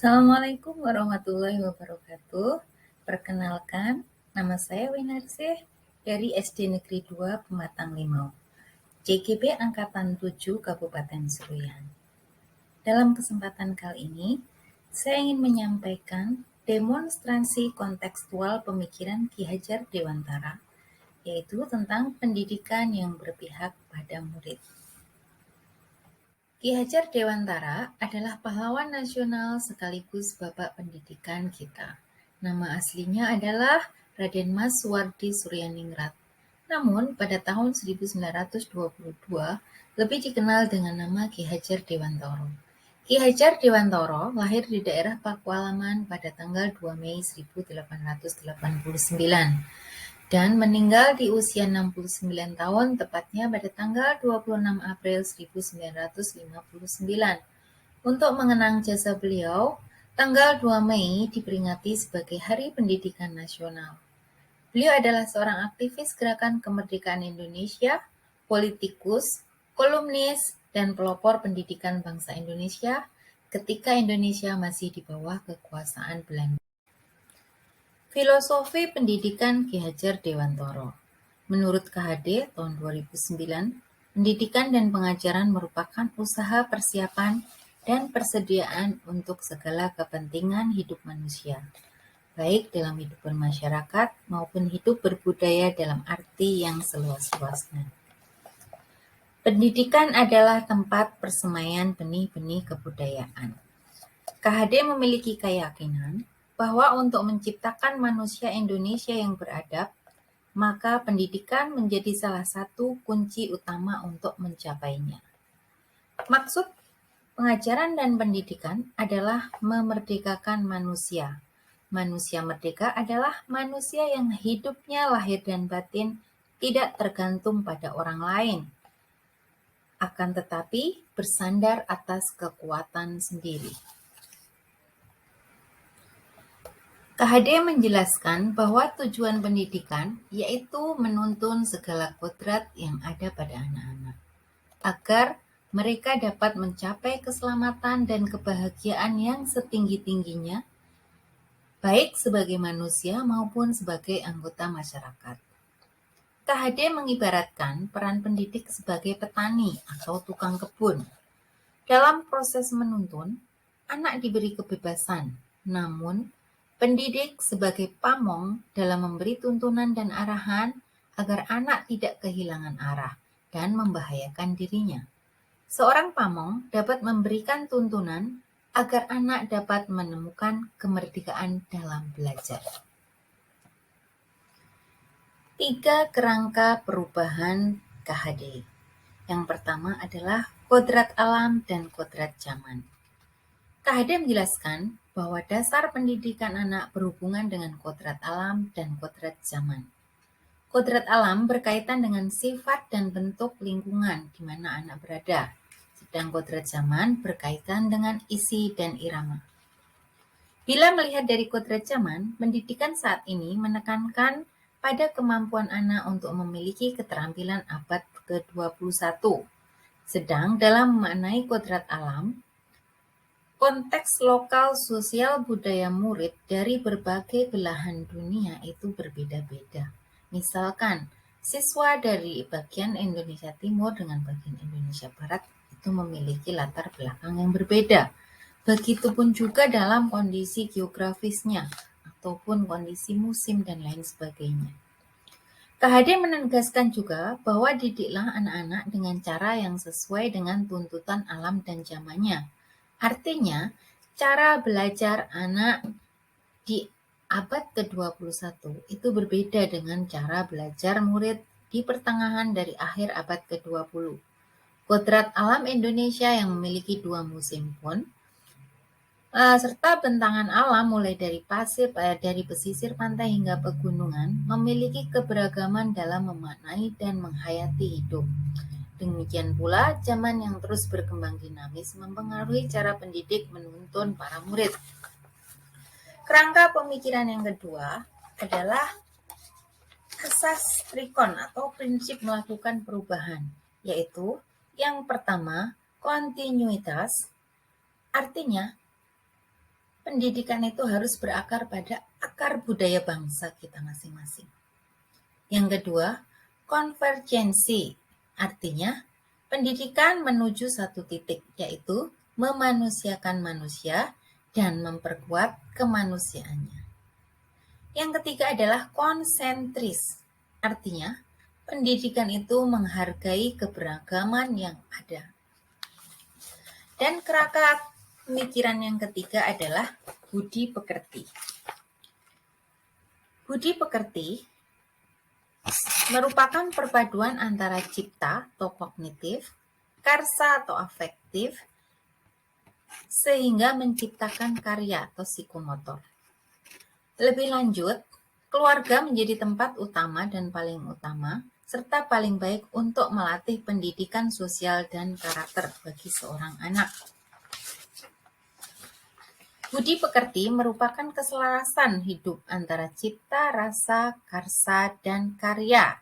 Assalamualaikum warahmatullahi wabarakatuh. Perkenalkan, nama saya Winarsih dari SD Negeri 2 Pematang Limau, JGB Angkatan 7 Kabupaten Seruyan. Dalam kesempatan kali ini, saya ingin menyampaikan demonstrasi kontekstual pemikiran Ki Hajar Dewantara, yaitu tentang pendidikan yang berpihak pada murid. Ki Hajar Dewantara adalah pahlawan nasional sekaligus bapak pendidikan kita. Nama aslinya adalah Raden Mas Suwardi Suryaningrat. Namun, pada tahun 1922, lebih dikenal dengan nama Ki Hajar Dewantara. Ki Hajar Dewantara lahir di daerah Pakualaman pada tanggal 2 Mei 1889 dan meninggal di usia 69 tahun tepatnya pada tanggal 26 April 1959. Untuk mengenang jasa beliau, tanggal 2 Mei diperingati sebagai Hari Pendidikan Nasional. Beliau adalah seorang aktivis gerakan kemerdekaan Indonesia, politikus, kolumnis, dan pelopor pendidikan bangsa Indonesia ketika Indonesia masih di bawah kekuasaan Belanda. Filosofi Pendidikan Ki Hajar Dewantara. Menurut KHD tahun 2009, pendidikan dan pengajaran merupakan usaha persiapan dan persediaan untuk segala kepentingan hidup manusia, baik dalam hidup bermasyarakat maupun hidup berbudaya dalam arti yang seluas-luasnya. Pendidikan adalah tempat persemaian benih-benih kebudayaan. KHD memiliki keyakinan bahwa untuk menciptakan manusia Indonesia yang beradab, maka pendidikan menjadi salah satu kunci utama untuk mencapainya. Maksud pengajaran dan pendidikan adalah memerdekakan manusia. Manusia merdeka adalah manusia yang hidupnya lahir dan batin tidak tergantung pada orang lain, akan tetapi bersandar atas kekuatan sendiri. KHD menjelaskan bahwa tujuan pendidikan yaitu menuntun segala kodrat yang ada pada anak-anak, agar mereka dapat mencapai keselamatan dan kebahagiaan yang setinggi-tingginya, baik sebagai manusia maupun sebagai anggota masyarakat. KHD mengibaratkan peran pendidik sebagai petani atau tukang kebun. Dalam proses menuntun, anak diberi kebebasan, namun pendidik sebagai pamong dalam memberi tuntunan dan arahan agar anak tidak kehilangan arah dan membahayakan dirinya. Seorang pamong dapat memberikan tuntunan agar anak dapat menemukan kemerdekaan dalam belajar. 3 kerangka perubahan KHD. Yang pertama adalah kodrat alam dan kodrat zaman. KHD menjelaskan bahwa dasar pendidikan anak berhubungan dengan kodrat alam dan kodrat zaman. Kodrat alam berkaitan dengan sifat dan bentuk lingkungan di mana anak berada, sedang kodrat zaman berkaitan dengan isi dan irama. Bila melihat dari kodrat zaman, pendidikan saat ini menekankan pada kemampuan anak untuk memiliki keterampilan abad ke-21. Sedang dalam memaknai kodrat alam, konteks lokal sosial budaya murid dari berbagai belahan dunia itu berbeda-beda. Misalkan, siswa dari bagian Indonesia Timur dengan bagian Indonesia Barat itu memiliki latar belakang yang berbeda. Begitupun juga dalam kondisi geografisnya, ataupun kondisi musim dan lain sebagainya. KHD menegaskan juga bahwa didiklah anak-anak dengan cara yang sesuai dengan tuntutan alam dan zamannya. Artinya, cara belajar anak di abad ke-21 itu berbeda dengan cara belajar murid di pertengahan dari akhir abad ke-20. Kodrat alam Indonesia yang memiliki 2 musim pun, serta bentangan alam mulai dari dari pesisir pantai hingga pegunungan, memiliki keberagaman dalam memaknai dan menghayati hidup. Demikian pula, zaman yang terus berkembang dinamis mempengaruhi cara pendidik menuntun para murid. Kerangka pemikiran yang kedua adalah asas trikon atau prinsip melakukan perubahan, yaitu yang pertama, kontinuitas, artinya pendidikan itu harus berakar pada akar budaya bangsa kita masing-masing. Yang kedua, konvergensi. Artinya, pendidikan menuju satu titik, yaitu memanusiakan manusia dan memperkuat kemanusiaannya. Yang ketiga adalah konsentris. Artinya, pendidikan itu menghargai keberagaman yang ada. Dan kerangka pemikiran yang ketiga adalah budi pekerti. Budi pekerti merupakan perpaduan antara cipta atau kognitif, karsa atau afektif, sehingga menciptakan karya atau psikomotor. Lebih lanjut, keluarga menjadi tempat utama dan paling utama, serta paling baik untuk melatih pendidikan sosial dan karakter bagi seorang anak. Budi pekerti merupakan keselarasan hidup antara cipta, rasa, karsa, dan karya.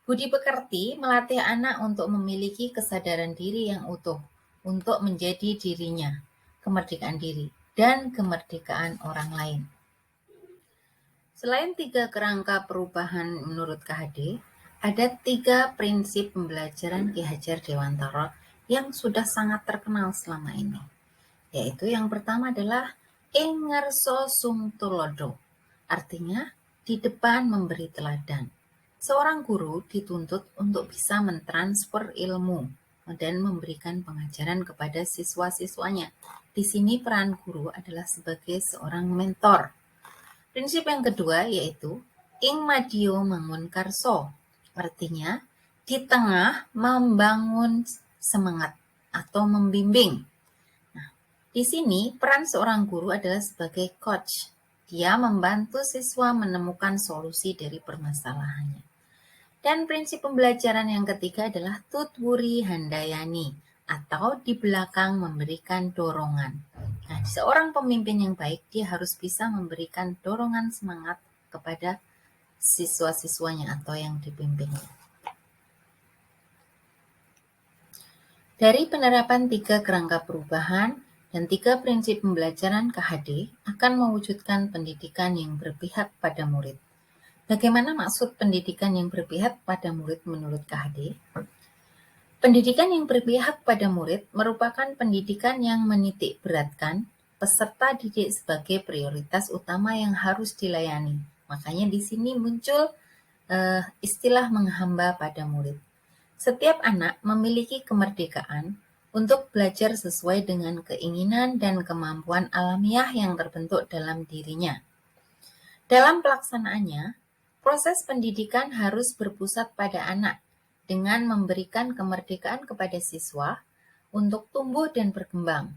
Budi pekerti melatih anak untuk memiliki kesadaran diri yang utuh, untuk menjadi dirinya, kemerdekaan diri, dan kemerdekaan orang lain. Selain 3 kerangka perubahan menurut KHD, ada 3 prinsip pembelajaran Ki Hajar Dewantara yang sudah sangat terkenal selama ini. Yaitu yang pertama adalah ing ngarsa sung tulodo. Artinya, di depan memberi teladan. Seorang guru dituntut untuk bisa mentransfer ilmu dan memberikan pengajaran kepada siswa-siswanya. Di sini peran guru adalah sebagai seorang mentor. Prinsip yang kedua yaitu ing madio mangun karso. Artinya, di tengah membangun semangat atau membimbing. Nah, di sini peran seorang guru adalah sebagai coach. Dia membantu siswa menemukan solusi dari permasalahannya. Dan prinsip pembelajaran yang ketiga adalah tutwuri handayani atau di belakang memberikan dorongan. Nah, seorang pemimpin yang baik dia harus bisa memberikan dorongan semangat kepada siswa-siswanya atau yang dipimpinnya. Dari penerapan 3 kerangka perubahan dan 3 prinsip pembelajaran KHD akan mewujudkan pendidikan yang berpihak pada murid. Bagaimana maksud pendidikan yang berpihak pada murid menurut KHD? Pendidikan yang berpihak pada murid merupakan pendidikan yang menitik beratkan peserta didik sebagai prioritas utama yang harus dilayani. Makanya di sini muncul istilah menghamba pada murid. Setiap anak memiliki kemerdekaan untuk belajar sesuai dengan keinginan dan kemampuan alamiah yang terbentuk dalam dirinya. Dalam pelaksanaannya, proses pendidikan harus berpusat pada anak dengan memberikan kemerdekaan kepada siswa untuk tumbuh dan berkembang.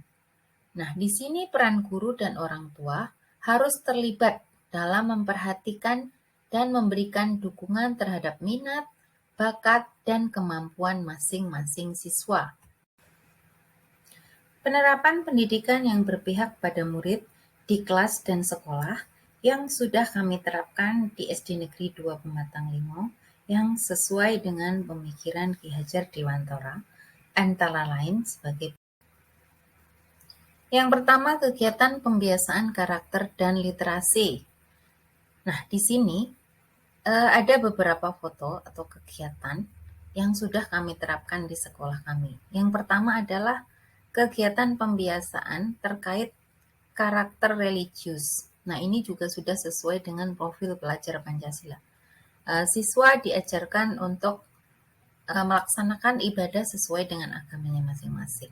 Nah, di sini peran guru dan orang tua harus terlibat dalam memperhatikan dan memberikan dukungan terhadap minat, bakat, dan kemampuan masing-masing siswa. Penerapan pendidikan yang berpihak pada murid di kelas dan sekolah yang sudah kami terapkan di SD Negeri 2 Pematang Limo yang sesuai dengan pemikiran Ki Hajar Dewantara, antara lain sebagai yang pertama kegiatan pembiasaan karakter dan literasi. Nah, di sini ada beberapa foto atau kegiatan yang sudah kami terapkan di sekolah kami. Yang pertama adalah kegiatan pembiasaan terkait karakter religius. Nah, ini juga sudah sesuai dengan profil pelajar Pancasila. Siswa diajarkan untuk melaksanakan ibadah sesuai dengan agamanya masing-masing.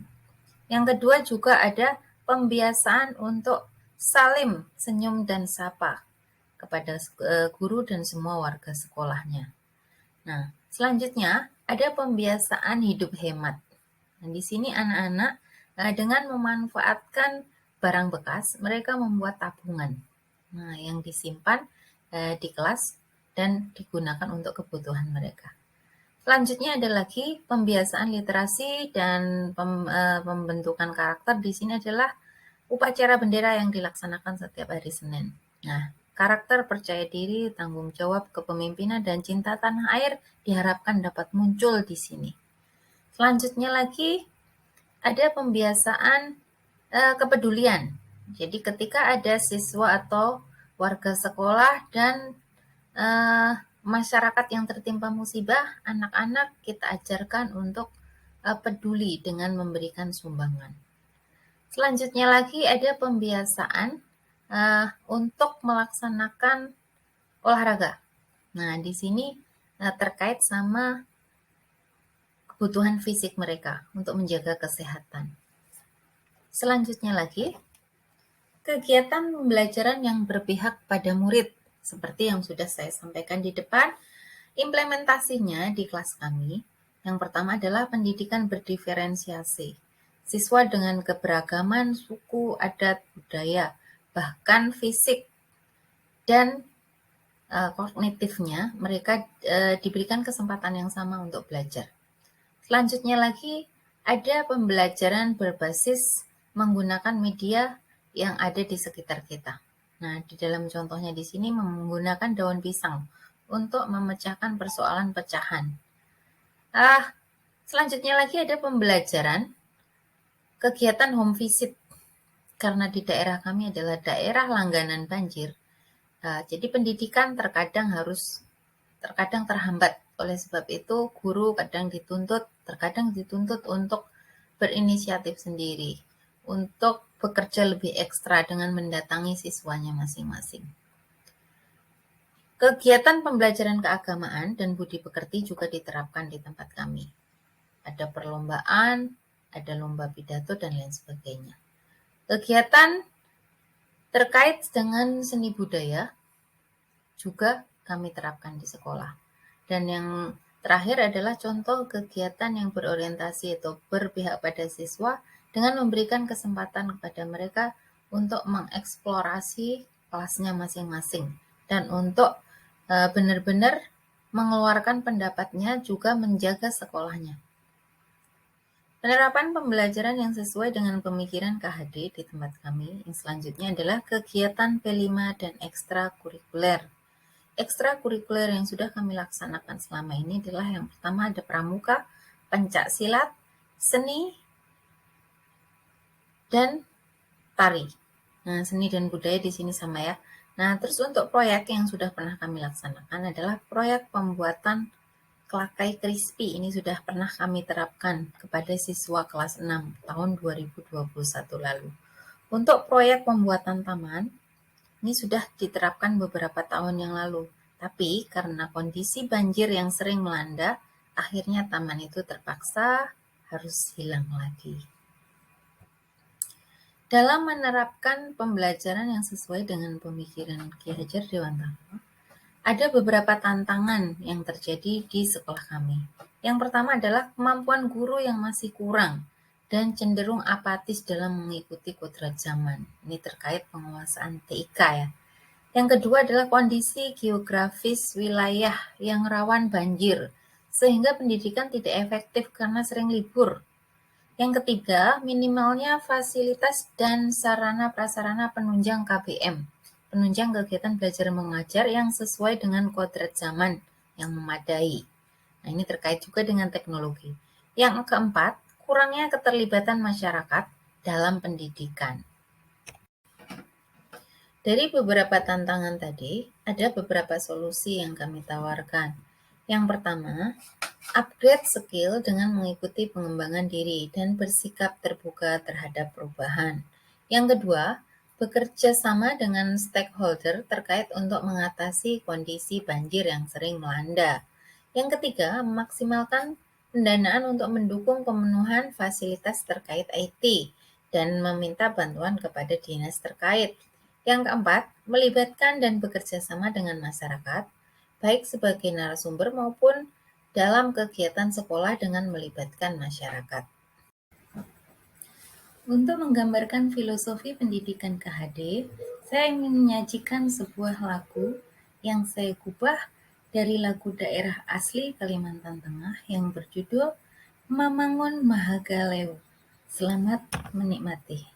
Yang kedua juga ada pembiasaan untuk salim, senyum, dan sapa kepada guru dan semua warga sekolahnya. Nah, selanjutnya ada pembiasaan hidup hemat. Dan di sini anak-anak dengan memanfaatkan barang bekas, mereka membuat tabungan. Nah, yang disimpan di kelas dan digunakan untuk kebutuhan mereka. Selanjutnya ada lagi pembiasaan literasi dan pembentukan karakter. Di sini adalah upacara bendera yang dilaksanakan setiap hari Senin. Nah, karakter percaya diri, tanggung jawab, kepemimpinan, dan cinta tanah air diharapkan dapat muncul di sini. Selanjutnya lagi ada pembiasaan kepedulian. Jadi ketika ada siswa atau warga sekolah dan masyarakat yang tertimpa musibah, anak-anak kita ajarkan untuk peduli dengan memberikan sumbangan. Selanjutnya lagi ada pembiasaan untuk melaksanakan olahraga. Nah, di sini terkait sama kebutuhan fisik mereka untuk menjaga kesehatan. Selanjutnya lagi, kegiatan pembelajaran yang berpihak pada murid, seperti yang sudah saya sampaikan di depan, implementasinya di kelas kami, yang pertama adalah pendidikan berdiferensiasi. Siswa dengan keberagaman suku, adat, budaya, bahkan fisik dan kognitifnya, mereka diberikan kesempatan yang sama untuk belajar. Selanjutnya lagi, ada pembelajaran berbasis menggunakan media yang ada di sekitar kita. Nah, di dalam contohnya di sini menggunakan daun pisang untuk memecahkan persoalan pecahan. Selanjutnya lagi ada pembelajaran kegiatan home visit. Karena di daerah kami adalah daerah langganan banjir, jadi pendidikan terkadang terhambat. Oleh sebab itu, guru terkadang dituntut untuk berinisiatif sendiri, untuk bekerja lebih ekstra dengan mendatangi siswanya masing-masing. Kegiatan pembelajaran keagamaan dan budi pekerti juga diterapkan di tempat kami. Ada perlombaan, ada lomba pidato, dan lain sebagainya. Kegiatan terkait dengan seni budaya juga kami terapkan di sekolah. Dan yang terakhir adalah contoh kegiatan yang berorientasi atau berpihak pada siswa dengan memberikan kesempatan kepada mereka untuk mengeksplorasi kelasnya masing-masing dan untuk benar-benar mengeluarkan pendapatnya juga menjaga sekolahnya. Penerapan pembelajaran yang sesuai dengan pemikiran KHD di tempat kami yang selanjutnya adalah kegiatan P5 dan ekstrakurikuler. Ekstrakurikuler yang sudah kami laksanakan selama ini adalah yang pertama ada pramuka, pencak silat, seni, dan tari. Nah, seni dan budaya di sini sama ya. Nah, terus untuk proyek yang sudah pernah kami laksanakan adalah proyek pembuatan Kelakai crispy. Ini sudah pernah kami terapkan kepada siswa kelas 6 tahun 2021 lalu. Untuk proyek pembuatan taman, ini sudah diterapkan beberapa tahun yang lalu. Tapi karena kondisi banjir yang sering melanda, akhirnya taman itu terpaksa harus hilang lagi. Dalam menerapkan pembelajaran yang sesuai dengan pemikiran Ki Hajar Dewantara, ada beberapa tantangan yang terjadi di sekolah kami. Yang pertama adalah kemampuan guru yang masih kurang dan cenderung apatis dalam mengikuti kodrat zaman. Ini terkait penguasaan TIK ya. Yang kedua adalah kondisi geografis wilayah yang rawan banjir, sehingga pendidikan tidak efektif karena sering libur. Yang ketiga, minimalnya fasilitas dan sarana-prasarana penunjang KBM, penunjang kegiatan belajar mengajar yang sesuai dengan kodrat zaman yang memadai. Nah, ini terkait juga dengan teknologi. Yang keempat, kurangnya keterlibatan masyarakat dalam pendidikan. Dari beberapa tantangan tadi, ada beberapa solusi yang kami tawarkan. Yang pertama, upgrade skill dengan mengikuti pengembangan diri dan bersikap terbuka terhadap perubahan. Yang kedua, bekerja sama dengan stakeholder terkait untuk mengatasi kondisi banjir yang sering melanda. Yang ketiga, memaksimalkan pendanaan untuk mendukung pemenuhan fasilitas terkait IT dan meminta bantuan kepada dinas terkait. Yang keempat, melibatkan dan bekerja sama dengan masyarakat, baik sebagai narasumber maupun dalam kegiatan sekolah dengan melibatkan masyarakat. Untuk menggambarkan filosofi pendidikan KHD, saya ingin menyajikan sebuah lagu yang saya gubah dari lagu daerah asli Kalimantan Tengah yang berjudul Mamangun Mahagaleu. Selamat menikmati.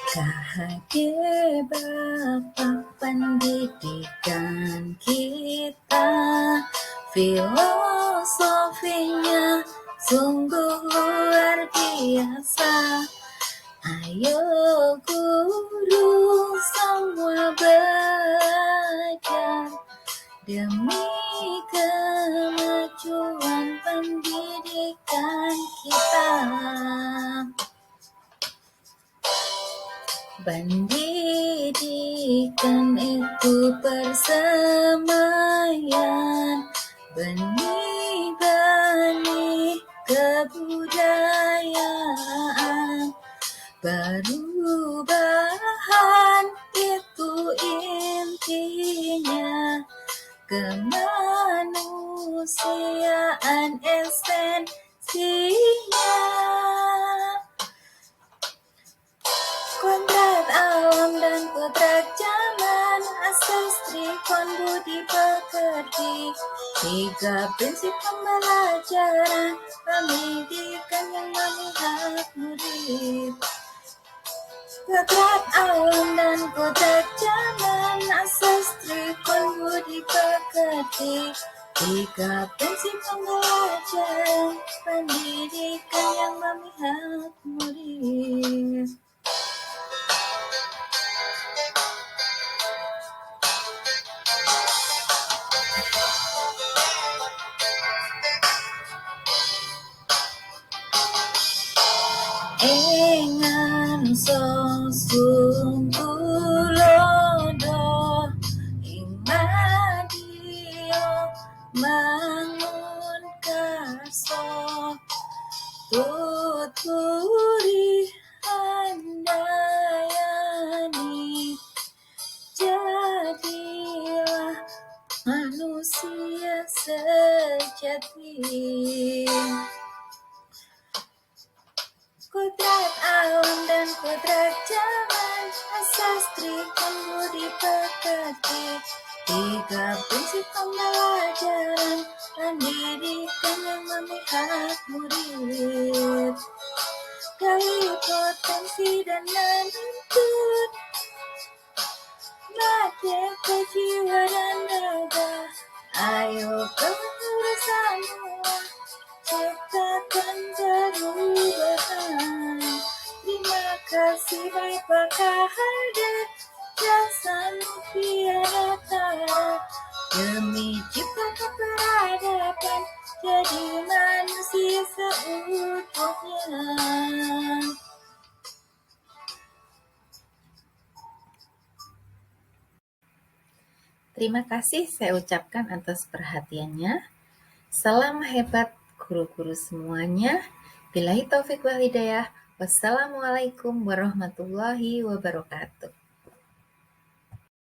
KHD Bapak Pendidikan kita, filosofinya sungguh luar biasa. Ayo guru semua belajar demi kemajuan pendidikan kita. Pendidikan itu persemaian benih-benih kebudayaan. Perubahan itu intinya, kemanusiaan esensinya. Kodrat alam dan kodrat zaman, asas trikon budi pekerti, 3 prinsip pembelajaran pendidikan yang memihak murid. Kodrat alam dan kodrat zaman, asas trikon budi pekerti, 3 prinsip pembelajaran pendidikan yang memihak murid. Engan sosung tulodo ing madio mangun karso, tuturi handayani, jadilah manusia sejati. Kodrat alam dan kodrat zaman, asas trikon budi pekerti, 3 prinsip pembelajaran pendidikan yang memihak murid. Gali potensi dan menuntut merdeka jiwa dan raga. Ayo bersama ciptakan perubahan. Terima kasih Bapak KHD, jasa tiada tara, demi ciptakan peradaban, jadi manusia seutuhnya. Terima kasih saya ucapkan atas perhatiannya. Salam hebat guru-guru semuanya. Billahi taufik wal hidayah. Wassalamualaikum warahmatullahi wabarakatuh.